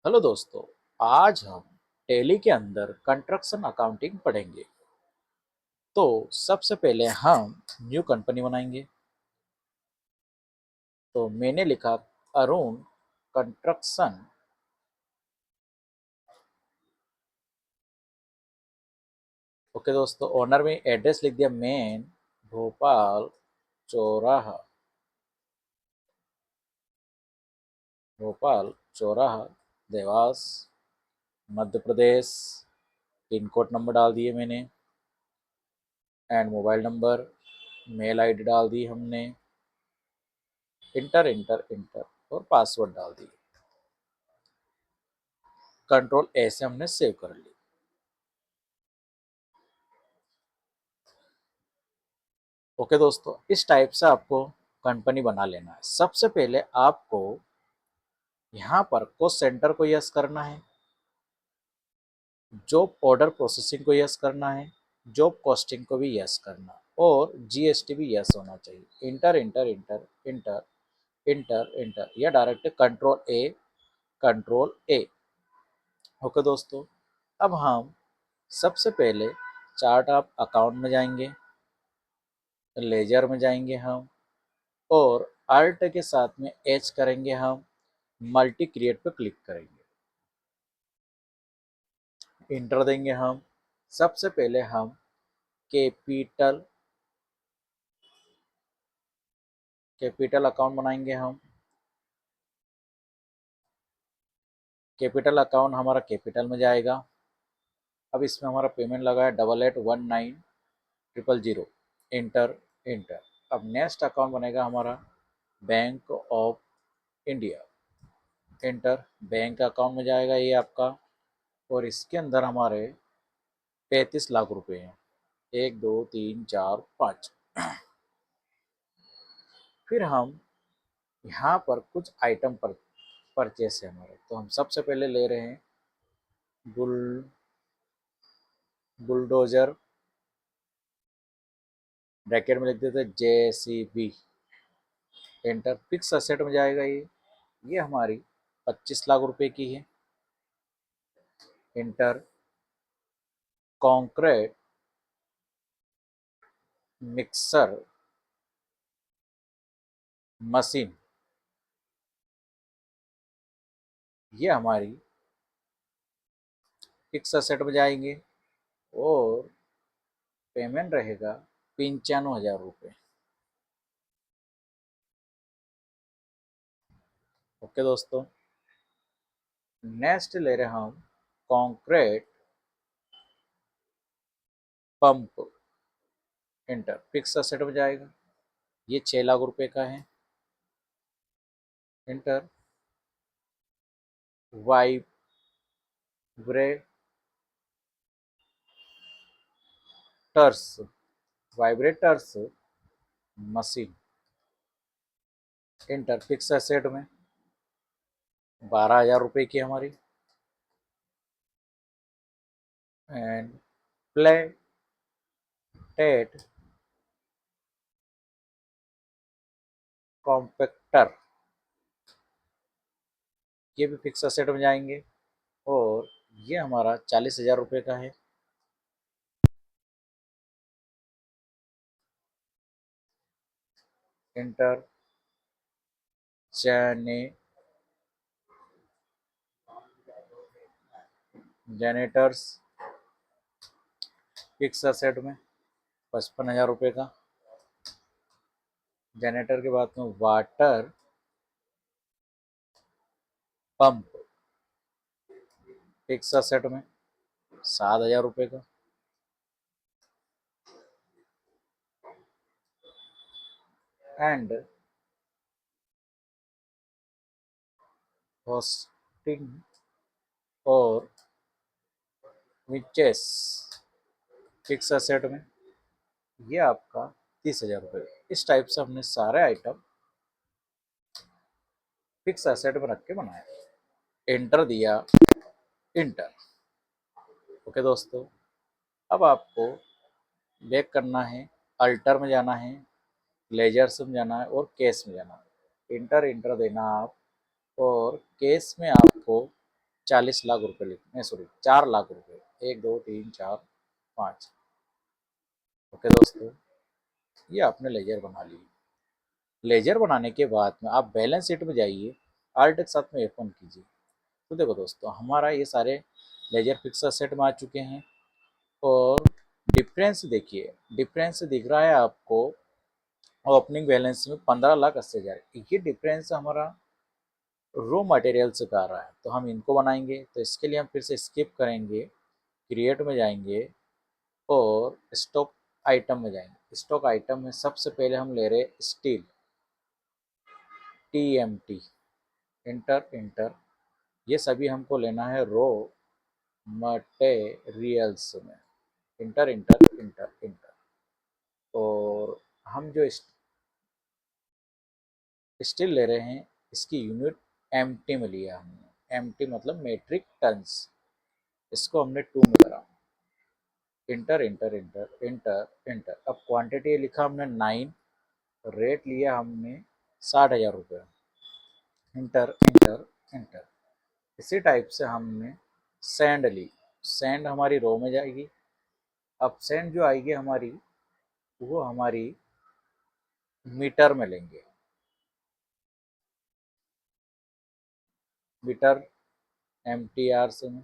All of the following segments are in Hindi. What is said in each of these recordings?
हेलो दोस्तों। आज हम टैली के अंदर कंस्ट्रक्शन अकाउंटिंग पढ़ेंगे। तो सबसे पहले हम न्यू कंपनी बनाएंगे। तो मैंने लिखा अरुण कंस्ट्रक्शन। ओके दोस्तों, ओनर में एड्रेस लिख दिया मेन भोपाल चौराहा, भोपाल चौराहा, Dewas, Madhya Pradesh. Pin code number डाल दिए मैंने and mobile number, mail ID डाल दी हमने। इंटर इंटर इंटर और पासवर्ड डाल दिए। कंट्रोल ए से हमने सेव कर ली। ओके दोस्तों, इस टाइप से आपको कंपनी बना लेना है। सबसे पहले आपको यहाँ पर कॉस्ट सेंटर को यस करना है, जॉब ऑर्डर प्रोसेसिंग को यस करना है, जॉब कॉस्टिंग को भी यस करना और जीएसटी भी यस होना चाहिए। Enter enter enter enter enter enter या direct control A, control A. Okay दोस्तों, अब हम सबसे पहले चार्ट ऑफ अकाउंट में जाएंगे, लेजर में जाएंगे हम और अल्ट के साथ में एच करेंगे हम, मल्टी क्रिएट पे क्लिक करेंगे, इंटर देंगे हम। सबसे पहले हम कैपिटल कैपिटल अकाउंट बनाएंगे हम। कैपिटल अकाउंट हमारा कैपिटल में जाएगा। अब इसमें हमारा पेमेंट लगा है 881900। Inter inter. अब नेक्स्ट अकाउंट बनेगा हमारा bank of India. Inter. Bank account में जाएगा ये आपका और इसके अंदर हमारे 35 लाख रुपए हैं। 1 2 3 4 5। फिर हम यहाँ पर कुछ आइटम पर परचेस है हमारे, तो हम सबसे पहले ले रहे हैं बुल बुलडोजर, ब्रैकेट में लिख देते हैं JCB। एंटर। फिक्स असेट में जाएगा ये हमारी 25 लाख रुपए की है। इंटर। कॉन्क्रीट मिक्सर मशीन, ये हमारी फिक्स असेट में जाएंगे और पेमेंट रहेगा 95,000 रुपये। ओके दोस्तों, नेक्स्ट ले रहे हम concrete pump. Inter. Fix asset में जाएगा, ये 6 लाख रुपए का है। Inter. Vibrators, vibrators machine. Inter. Fix asset में 12,000 रुपए की हमारी। एंड प्लेटेड कॉम्पेक्टर, ये भी फिक्स एसेट में जाएंगे और ये हमारा 40,000 रुपए का है। इंटर। जने जनरेटर्स फिक्स एसेट में 55,000 रुपए का। जनरेटर के बाद में वाटर पंप फिक्स एसेट में 7,000 रुपए का। एंड होस्टिंग और विचेस फिक्स एसेट में ये आपका 30,000 रुपये। इस टाइप से हमने सारे आइटम फिक्स एसेट में रख के बनाया। एंटर दिया। इंटर। ओके दोस्तों, अब आपको बैक करना है, अल्टर में जाना है, लेजर्स में जाना है और केस में जाना है। इंटर इंटर देना आप और केस में आपको 40 लाख रुपए लिखने, सॉरी 4 लाख रुपए, 1 2 3 4 5। ओके दोस्तों, ये आपने लेजर बना ली। लेजर बनाने के बाद में आप बैलेंस शीट में जाइए, आल्ट के साथ में F1 कीजिए। तो देखो दोस्तों, हमारा ये सारे लेजर फिक्सर सेट में आ चुके हैं। और डिफरेंस देखिए, डिफरेंस दिख रहा है आपको ओपनिंग बैलेंस में 15,80,000। ये डिफरेंस हमारा रॉ मटेरियल से आ रहा है, तो हम इनको बनाएंगे। तो इसके लिए हम फिर से स्किप करेंगे, क्रिएट में जाएंगे और स्टॉक आइटम में जाएंगे। स्टॉक आइटम में सबसे पहले हम ले रहे स्टील, TMT, इंटर इंटर। ये सभी हमको लेना है रॉ मटेरियल्स में, इंटर इंटर इंटर इंटर। और हम जो स्टील ले रहे हैं, इसकी यूनिट MT में लिया हमने। MT मतलब मेट्रिक टन्स, इसको हमने 2 में करा। Inter enter enter enter inter. अब क्वांटिटी लिखा हमने 9, रेट लिया हमने 60,000 रुपये। Inter enter inter. इसी टाइप से हमने सैंड ली, सैंड हमारी रो में जाएगी। अब सैंड जो आएगी हमारी, वो हमारी मीटर में लेंगे। मीटर MTR से में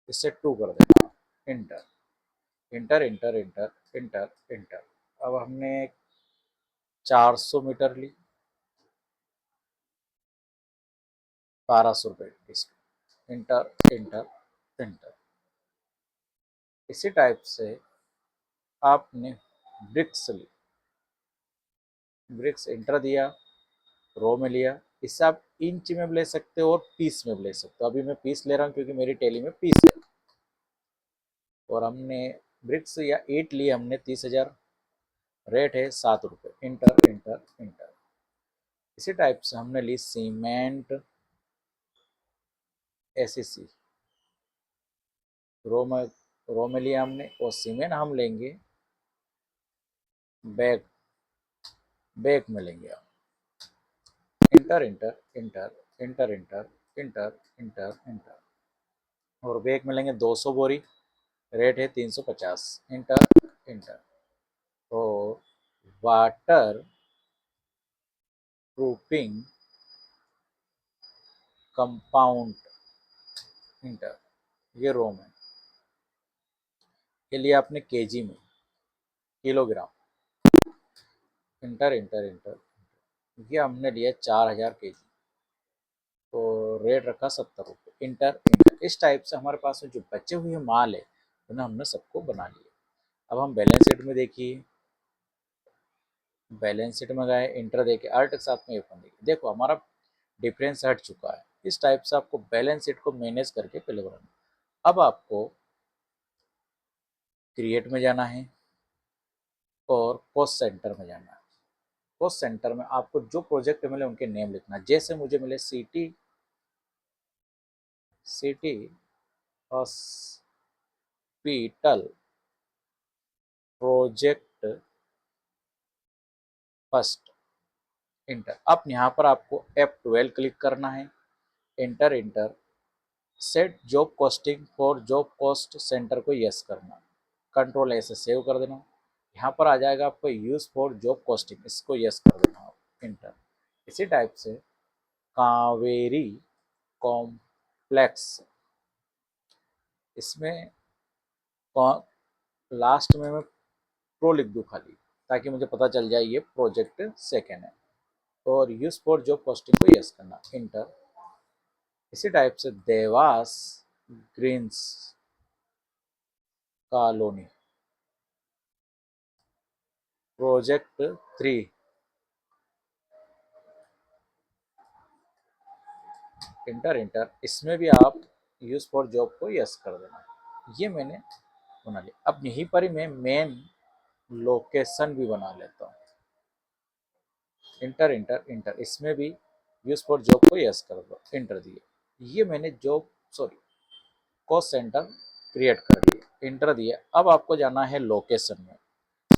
इससे 2 कर देना। Inter enter enter enter enter inter. अब हमने 400 मीटर ली, 1200 रुपये इसका। Inter enter inter. इसी टाइप से आपने ब्रिक्स ली, ब्रिक्स इंटर दिया, रो में लिया। इससे आप इंच में भी ले सकते हो और पीस में भी ले सकते हो। अभी मैं पीस ले रहा हूँ क्योंकि मेरी टैली में पीस है। और हमने ब्रिक्स या ईंट लिए हमने 30,000, रेट है 7 रुपये। Inter enter inter. इसी टाइप से हमने ली सीमेंट SEC, रो में लिया हमने। और सीमेंट हम लेंगे बैग, बैग में लेंगे हम। Inter enter enter enter enter enter enter enter. और बैग में लेंगे 200 बोरी, रेट है 350। Inter enter. और वाटर प्रूफिंग कंपाउंड, इंटर। ये रोम है, के लिए आपने केजी में, किलोग्राम। Inter enter inter. ये हमने लिया 4,000 kg, तो रेट रखा 70 रुपये। Inter inter. इस टाइप से हमारे पास में जो बचे हुए माल है उन्हें हमने सबको बना लिया। अब हम बैलेंस शीट में देखिए, बैलेंस शीट में गए, इंटर देके आर्ट के साथ में F1 देखिए। देखो हमारा डिफरेंस हट चुका है। इस टाइप से आपको बैलेंस शीट को मैनेज करके पहले बनाना। अब आपको क्रिएट में जाना है और कॉस्ट सेंटर में जाना है। कॉस्ट सेंटर में आपको जो प्रोजेक्ट मिले उनके नेम लिखना है। जैसे मुझे मिले city hospital project first. Inter. अब यहाँ पर आपको F12 क्लिक करना है। Inter inter. Set job costing for job cost centre को यस करना, कंट्रोल ऐसे सेव कर देना। यहाँ पर आ जाएगा आपको यूज फॉर जॉब कॉस्टिंग, इसको यस कर देना आप। इंटर। इसी टाइप से कावेरी कॉम्प्लेक्स, इसमें लास्ट में मैं प्रो लिख दूँ खाली, ताकि मुझे पता चल जाए ये प्रोजेक्ट सेकेंड है। और यूज फॉर जॉब कॉस्टिंग को यस करना। इंटर। इसी टाइप से Dewas greens colony project 3। Enter enter. इसमें भी आप यूज फॉर जॉब को यस कर देना। ये मैंने बना लिया। अब यहीं पर ही मैं मेन लोकेशन भी बना लेता हूँ। Inter enter enter. इसमें भी यूज फॉर जॉब को यस कर दो। इंटर दिए। ये मैंने job, sorry, cost centre create कर दिया। इंटर दिया। अब आपको जाना है लोकेशन में।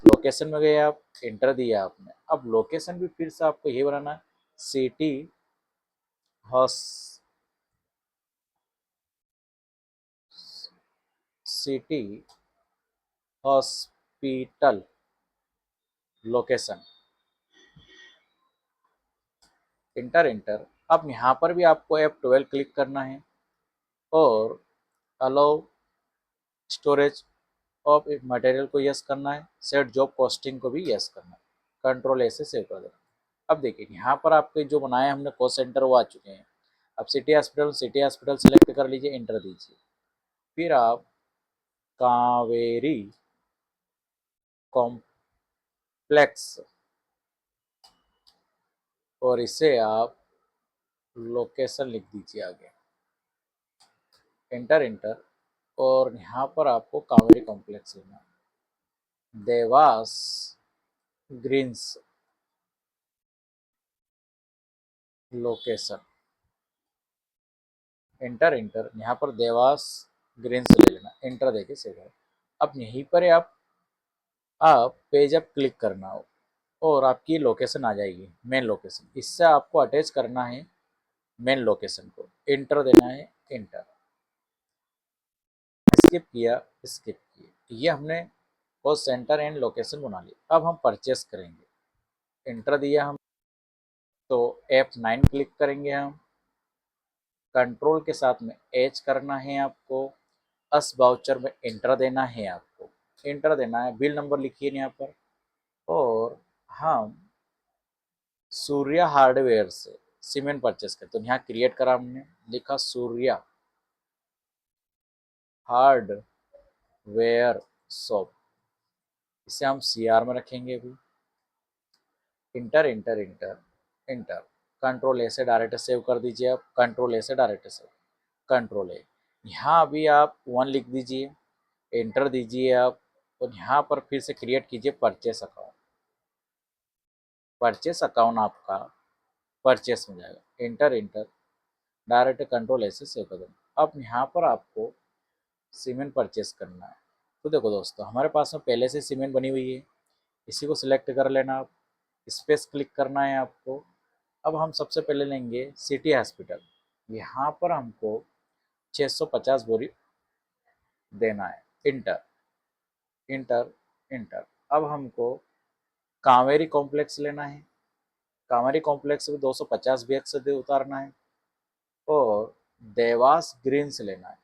लोकेशन में गए आप, इंटर दिया आपने। अब लोकेशन भी फिर से आपको ये बनाना है, city hospital city hospital location, enter inter. अब यहाँ पर भी आपको F12 क्लिक करना है और अलाउ स्टोरेज ऑफ मटेरियल को यस करना है, सेट जॉब कॉस्टिंग को भी यस करना है, कंट्रोल ए से सेव कर देना। अब देखिए यहाँ पर आपके जो बनाए हमने कॉस्ट सेंटर वो आ चुके हैं। अब सिटी हॉस्पिटल सेलेक्ट कर लीजिए, इंटर दीजिए। फिर आप कावेरी कॉम्प्लेक्स और इसे आप लोकेशन लिख दीजिए आगे, इंटर इंटर। और यहाँ पर आपको कावेरी कॉम्प्लेक्स लेना है, Dewas greens location, enter enter. यहाँ पर देवास ग्रीन्स ले लेना, इंटर देके सेव करें। अब यहीं पर आप पेज अप क्लिक करना हो और आपकी लोकेशन आ जाएगी, मेन लोकेशन। इससे आपको अटैच करना है मेन लोकेशन को, इंटर देना है, इंटर। स्किप किया, स्किप किया। ये हमने कॉस्ट सेंटर एंड लोकेशन बना ली। अब हम परचेस करेंगे, इंटर दिया हम तो F9 क्लिक करेंगे हम, कंट्रोल के साथ में एच करना है आपको, अस बाउचर में इंटर देना है आपको, इंटर देना है। बिल नंबर लिखिए यहाँ पर और हम सूर्या हार्डवेयर से सीमेंट परचेस करते हैं। यहाँ क्रिएट करा हमने, लिखा सूर्या हार्डवेयर शॉप, इसे हम CR में रखेंगे अभी, inter enter enter inter. Control ए से डायरेक्ट सेव कर दीजिए आप, कंट्रोल ए से डायरेक्ट सेव, कंट्रोल ए। यहाँ अभी आप 1 लिख दीजिए, इंटर दीजिए आप और यहाँ पर फिर से क्रिएट कीजिए परचेस अकाउंट। परचेस अकाउंट आपका परचेस में जाएगा, इंटर इंटर, डायरेक्ट कंट्रोल ए से सेव कर देना। अब यहाँ पर आपको सीमेंट परचेस करना है। तो देखो दोस्तों, हमारे पास में पहले से सीमेंट बनी हुई है, इसी को सिलेक्ट कर लेना आप, स्पेस क्लिक करना है आपको। अब हम सबसे पहले लेंगे सिटी हॉस्पिटल, यहाँ पर हमको 650 बोरी देना है, इंटर इंटर इंटर। अब हमको कावेरी कॉम्प्लेक्स लेना है, कावेरी कॉम्प्लेक्स में 250 BX से उतारना है और देवास ग्रीन्स लेना है,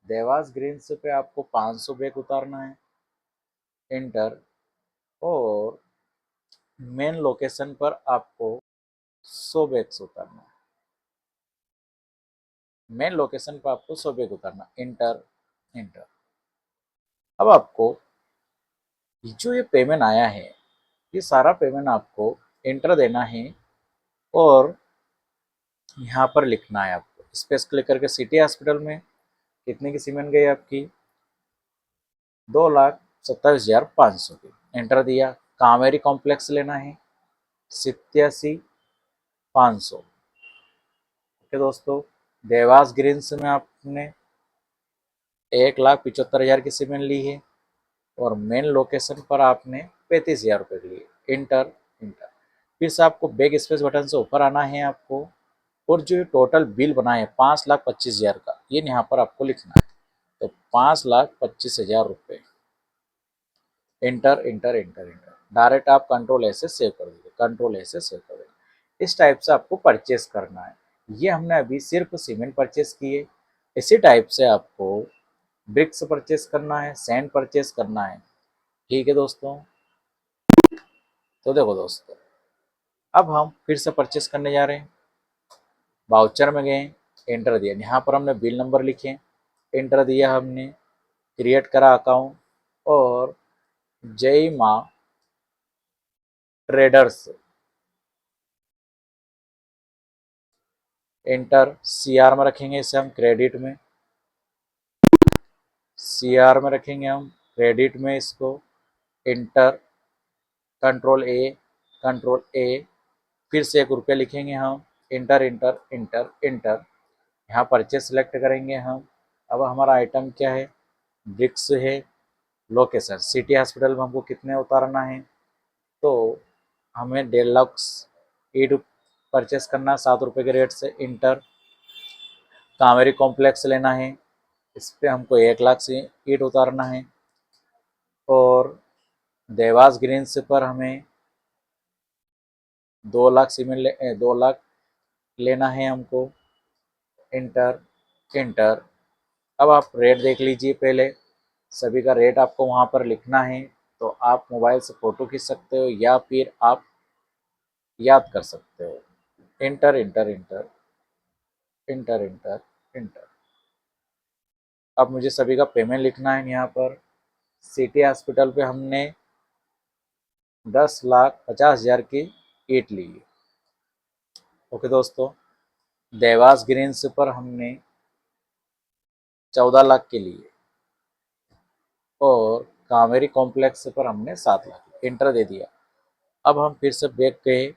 देवास ग्रीन्स पे आपको 500 बैग उतारना है, इंटर। और मेन लोकेशन पर आपको 100 बैग्स उतारना है, मेन लोकेशन पर आपको 100 बैग उतारना, इंटर इंटर। अब आपको जो ये पेमेंट आया है, ये सारा पेमेंट आपको इंटर देना है और यहाँ पर लिखना है आपको, स्पेस क्लिक करके सिटी हॉस्पिटल में कितने की सीमेंट गई आपकी, 2,27,500 की, एंटर दिया। कावेरी कॉम्प्लेक्स लेना है 87,500। ओके दोस्तों, देवास ग्रीन्स में आपने 1,75,000 की सीमेंट ली है और मेन लोकेशन पर आपने 35,000 रुपये लिए, इंटर इंटर। फिर से आपको बैक स्पेस बटन से ऊपर आना है आपको और जो टोटल बिल बना है 5,25,000 का, ये यहाँ पर आपको लिखना है। तो 5,25,000 रुपये, inter enter enter inter. Direct आप कंट्रोल ए से सेव कर दीजिए, कंट्रोल ए से सेव कर दीजिए। इस टाइप से आपको परचेस करना है। ये हमने अभी सिर्फ सीमेंट परचेस किए, इसी टाइप से आपको ब्रिक्स परचेस करना है, सैंड परचेस करना है। ठीक है दोस्तों, तो देखो दोस्तों, अब हम फिर से परचेस करने जा रहे हैं। वाउचर में गए, एंटर दिया, यहाँ पर हमने बिल नंबर लिखे, एंटर दिया हमने, क्रिएट करा अकाउंट और जय माँ ट्रेडर्स, एंटर। CR में रखेंगे इसे हम, क्रेडिट में, CR में रखेंगे हम, क्रेडिट में इसको, इंटर, कंट्रोल ए, कंट्रोल ए। फिर से 1 रुपया लिखेंगे हम, इंटर इंटर इंटर इंटर। यहाँ परचेस सेलेक्ट करेंगे हम। अब हमारा आइटम क्या है, ब्रिक्स है। लोकेशन सिटी हॉस्पिटल में हमको कितने उतारना है, तो हमें 1.5 लाख ईट परचेस करना है 7 रुपये के रेट से, इंटर। कावेरी कॉम्प्लेक्स लेना है, इस पे हमको 1 लाख से ईंट उतारना है। और देवास ग्रीन्स पर हमें 2 लाख सीमेंट 2 लाख लेना है हमको। Inter inter. अब आप रेट देख लीजिए, पहले सभी का रेट आपको वहाँ पर लिखना है। तो आप मोबाइल से फ़ोटो खींच सकते हो या फिर आप याद कर सकते हो। Inter enter enter enter enter inter. अब मुझे सभी का पेमेंट लिखना है यहाँ पर। सिटी हॉस्पिटल पे हमने 10,50,000 की ईंट ली है। ओके दोस्तों, देवास ग्रीन्स पर हमने 14 लाख के लिए और कावेरी कॉम्प्लेक्स पर हमने 7 लाख इंटर दे दिया। अब हम फिर से बैक गए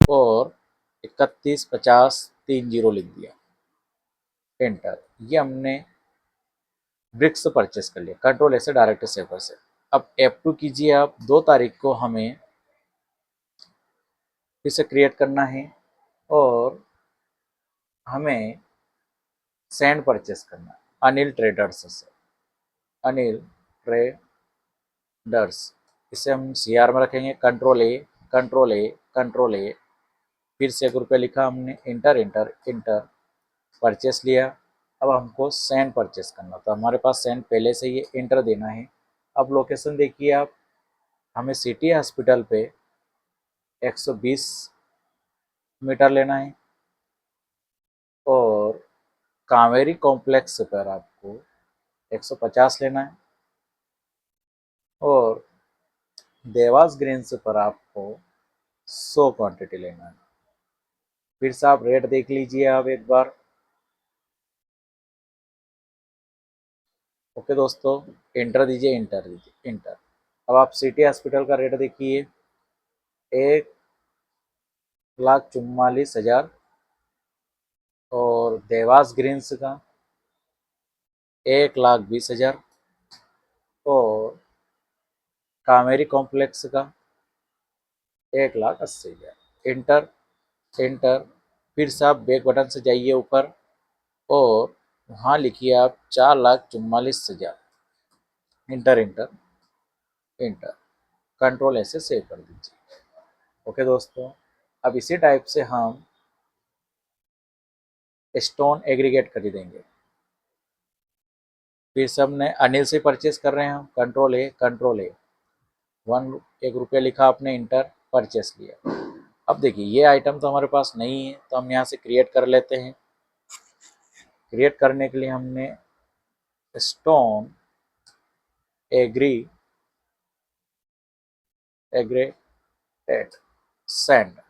और 31,50,30 लिख दिया इंटर। ये हमने ब्रिक्स परचेस कर लिया। कंट्रोल ऐसे डायरेक्ट सेवर से। अब F2 कीजिए आप। 2 तारीख को हमें फिर से क्रिएट करना है और हमें सैंड परचेस करना है अनिल ट्रेडर्स से। अनिल ट्रेडर्स, इसे हम CR में रखेंगे। Control A control A control ए। फिर से 1 रुपया लिखा हमने। Enter enter inter. परचेस लिया। अब हमको सैंड परचेस करना, तो हमारे पास सैंड पहले से ही इंटर देना है। अब लोकेशन देखिए आप। हमें सिटी हॉस्पिटल पे 120 मीटर लेना है और कावेरी कॉम्प्लेक्स पर आपको 150 लेना है और देवास ग्रीन्स पर आपको 100 क्वांटिटी लेना है। फिर से आप रेट देख लीजिए आप एक बार। ओके दोस्तों, इंटर दीजिए इंटर दीजिए इंटर। अब आप सिटी हॉस्पिटल का रेट देखिए। 1,44,000 और देवास ग्रीन्स का 1,20,000 और कावेरी कॉम्प्लेक्स का 1,80,000। Inter inter. फिर से आप बैक बटन से जाइए ऊपर और वहाँ लिखिए आप 4,44,000। Inter enter inter. कंट्रोल ऐसे सेव कर दीजिए। ओके दोस्तों, अब इसी टाइप से हम स्टोन एग्रीगेट खरीदेंगे। फिर से हमने अनिल से परचेस कर रहे हैं हम। कंट्रोल ए कंट्रोल ए। 1 रुपया लिखा आपने। इंटर। परचेस लिया। अब देखिए ये आइटम तो हमारे पास नहीं है, तो हम यहाँ से क्रिएट कर लेते हैं। क्रिएट करने के लिए हमने स्टोन एग्रीगेट सेंड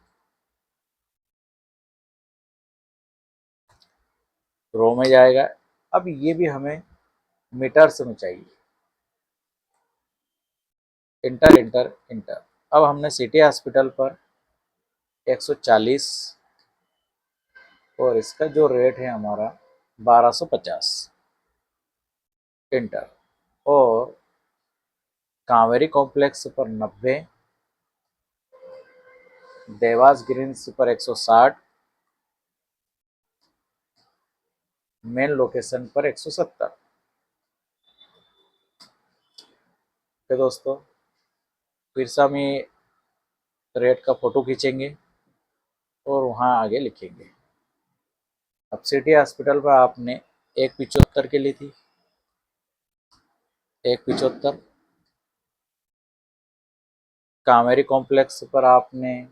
रो में जाएगा। अब ये भी हमें मीटर्स में चाहिए। Enter enter inter. अब हमने सिटी हॉस्पिटल पर 140 और इसका जो रेट है हमारा 1250। इंटर। और कावेरी कॉम्प्लेक्स पर 90, देवास ग्रीन्स पर 160, मेन लोकेशन पर 170। तो दोस्तों, फिर से हम ये रेट का फोटो खींचेंगे और वहाँ आगे लिखेंगे। अब सिटी हॉस्पिटल पर आपने 1,75 की ली थी। 1,75। कावेरी कॉम्प्लेक्स पर आपने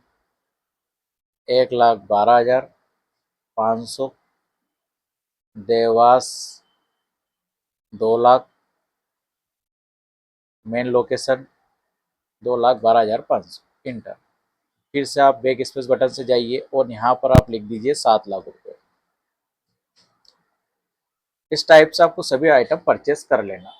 1,12,500। Dewas 2 lakh. Main location 2,12,500। Inter. फिर से आप बैक स्पेस बटन से जाइए और यहाँ पर आप लिख दीजिए 7 लाख रुपए। इस टाइप से आपको सभी आइटम परचेस कर लेना।